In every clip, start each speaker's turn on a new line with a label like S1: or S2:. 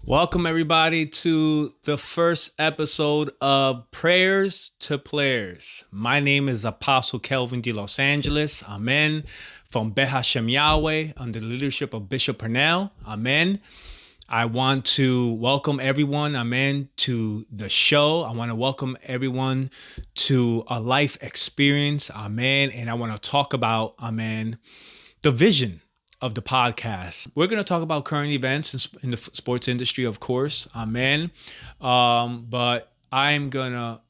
S1: Welcome, everybody, to the first episode of Prayers to Players. My name is Apostle Kelvin de Los Angeles. Amen. From Beth Hashem Yahweh, under the leadership of Bishop Purnell. Amen. I want to welcome everyone, amen, to the show. I want to welcome everyone to a life experience, amen. And I want to talk about, amen, the vision of the podcast. We're going to talk about current events in the sports industry, of course, amen. But I'm going to,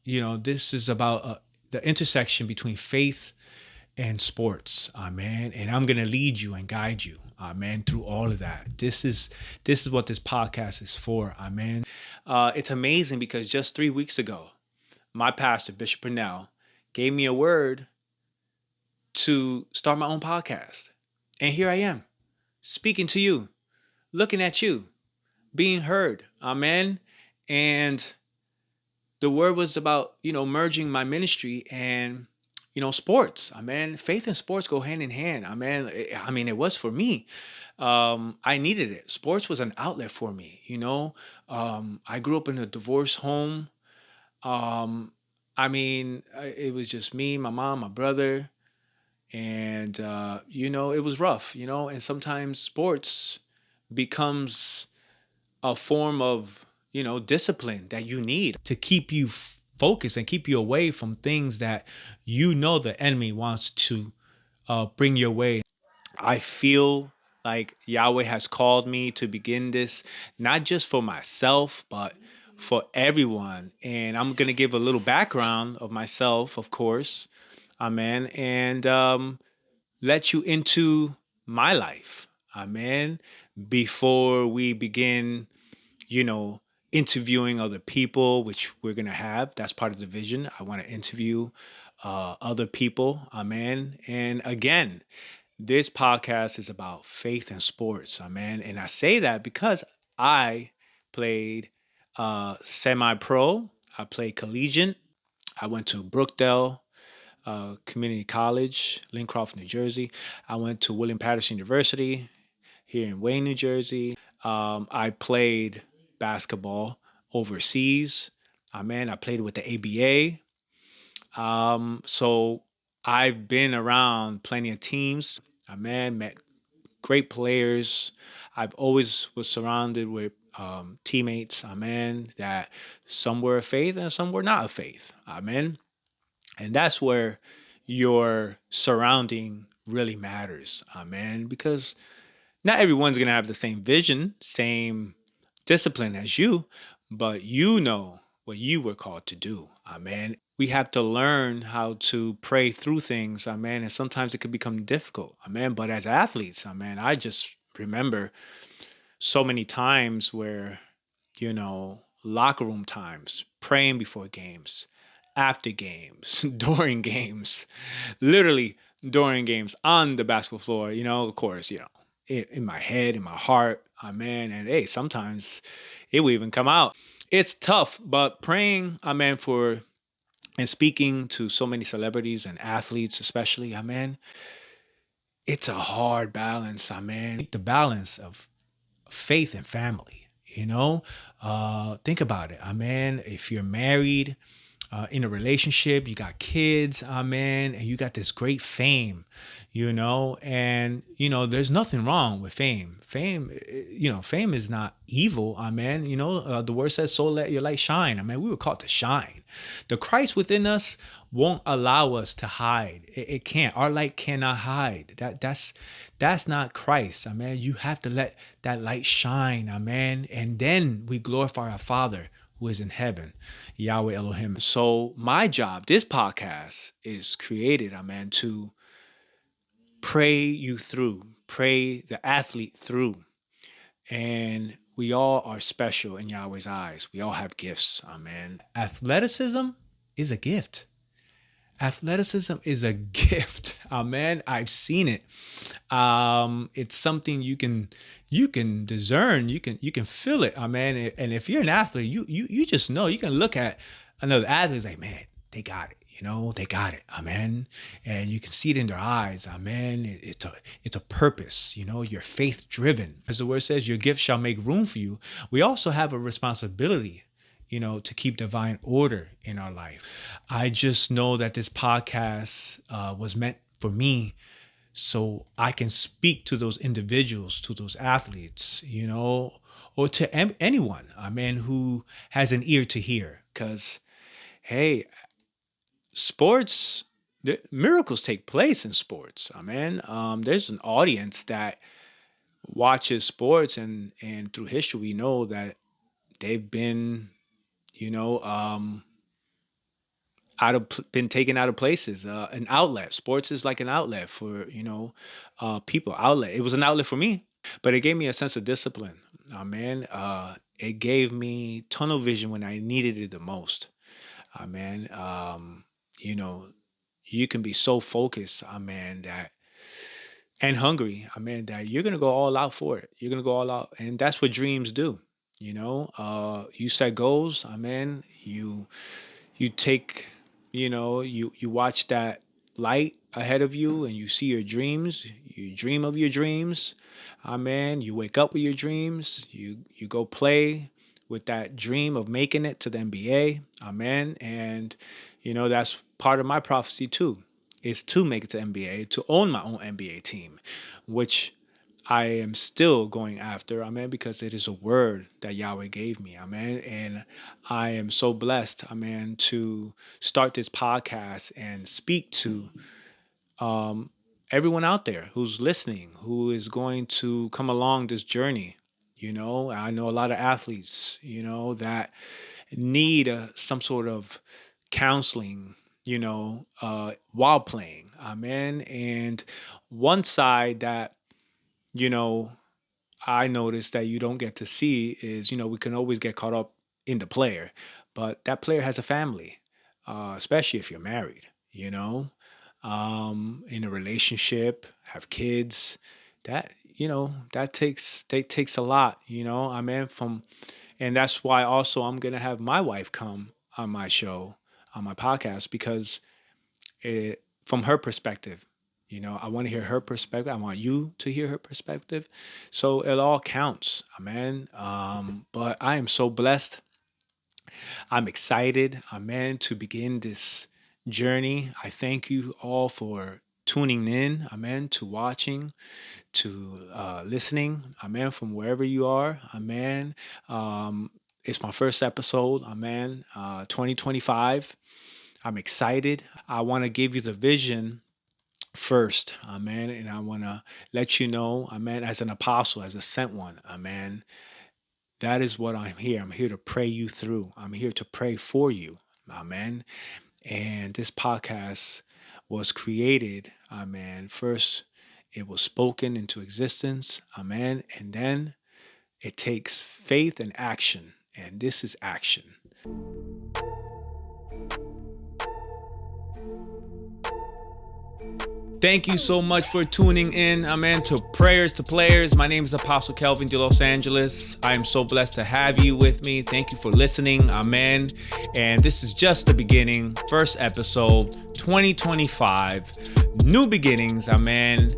S1: this is about the intersection between faith and sports, amen. And I'm going to lead you and guide you, amen, through all of that. This is what this podcast is for, amen. It's amazing because just 3 weeks ago, my pastor, Bishop Purnell, gave me a word to start my own podcast. And here I am, speaking to you, looking at you, being heard, amen. And the word was about, merging my ministry and, sports, amen. Faith and sports go hand in hand, amen. I mean, it was for me. I needed it. Sports was an outlet for me, I grew up in a divorced home. It was just me, my mom, my brother. And, it was rough, and sometimes sports becomes a form of, discipline that you need to keep you focused and keep you away from things that the enemy wants to bring your way. I feel like Yahweh has called me to begin this, not just for myself, but for everyone. And I'm going to give a little background of myself, of course. Amen. And let you into my life. Amen. Before we begin, interviewing other people, which we're going to have. That's part of the vision. I want to interview other people. Amen. And again, this podcast is about faith and sports. Amen. And I say that because I played semi-pro. I played collegiate. I went to Brookdale Community College, Lincroft, New Jersey. I went to William Patterson University here in Wayne, New Jersey. I played basketball overseas. I played with the ABA. So I've been around plenty of teams. Met great players. I've always was surrounded with teammates. That some were of faith and some were not of faith. Amen. And that's where your surrounding really matters. Amen. Because not everyone's going to have the same vision, same discipline as you, but you know what you were called to do. Amen. We have to learn how to pray through things. Amen. And sometimes it can become difficult. Amen. But as athletes, I just remember so many times where, locker room times, praying before games, after games, during games, literally during games on the basketball floor, of course, in my head, in my heart, amen. And hey, sometimes it will even come out. It's tough, but praying, amen, for and speaking to so many celebrities and athletes, especially, amen, it's a hard balance, amen. The balance of faith and family, think about it, amen. If you're married, in a relationship, you got kids, amen, and you got this great fame, and, there's nothing wrong with fame. Fame is not evil, amen. The word says, so let your light shine. We were called to shine. The Christ within us won't allow us to hide. It can't. Our light cannot hide. That's not Christ, amen. You have to let that light shine, amen, and then we glorify our Father who is in heaven, Yahweh Elohim. So my job, this podcast is created, amen, to pray you through, pray the athlete through. And we all are special in Yahweh's eyes. We all have gifts, amen. Athleticism is a gift. Athleticism is a gift. Amen. I've seen it. It's something you can discern. You can feel it. Amen. And if you're an athlete, you just know. You can look at another athlete and say, man, they got it. They got it. Amen. And you can see it in their eyes. Amen. It's a purpose. You're faith driven. As the word says, your gift shall make room for you. We also have a responsibility, to keep divine order in our life. I just know that this podcast was meant for me so I can speak to those individuals, to those athletes, or to anyone, amen, who has an ear to hear. Because, hey, sports, miracles take place in sports. Amen. There's an audience that watches sports, and through history, we know that they've been, you know, um, been taken out of places. An outlet. Sports is like an outlet for people. Outlet. It was an outlet for me, but it gave me a sense of discipline. Man, it gave me tunnel vision when I needed it the most. Man, you know, you can be so focused, man, that and hungry, man, that you're gonna go all out for it. You're gonna go all out, and that's what dreams do. You set goals, man. You take, you watch that light ahead of you, and you see your dreams. You dream of your dreams, man. You wake up with your dreams. You go play with that dream of making it to the NBA, amen. And that's part of my prophecy too, is to make it to NBA, to own my own NBA team, which I am still going after, amen, because it is a word that Yahweh gave me, amen. And I am so blessed, amen, to start this podcast and speak to everyone out there who's listening, who is going to come along this journey. I know a lot of athletes, that need some sort of counseling, while playing, amen. And one side that, you know, I noticed that you don't get to see is, we can always get caught up in the player, but that player has a family, especially if you're married, in a relationship, have kids. That takes a lot, I mean, and that's why also I'm gonna have my wife come on my show, on my podcast, because from her perspective. I want to hear her perspective. I want you to hear her perspective. So it all counts, amen. But I am so blessed. I'm excited, amen, to begin this journey. I thank you all for tuning in, amen, to watching, to listening, amen, from wherever you are, amen. It's my first episode, amen, 2025. I'm excited. I want to give you the vision first, amen. And I want to let you know, amen, as an apostle, as a sent one, amen. That is what I'm here. I'm here to pray you through. I'm here to pray for you, amen. And this podcast was created, amen. First, it was spoken into existence, amen. And then it takes faith and action. And this is action. Thank you so much for tuning in, amen, to Prayers to Players. My name is Apostle Kelvin de Los Angeles. I am so blessed to have you with me. Thank you for listening, amen. And this is just the beginning, first episode, 2025, new beginnings, amen.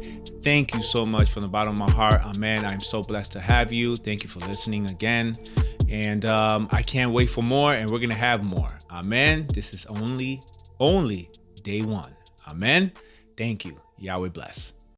S1: Thank you so much from the bottom of my heart, amen. I'm so blessed to have you. Thank you for listening again. And I can't wait for more, and we're going to have more, amen. This is only day one, amen. Thank you. Yahweh bless.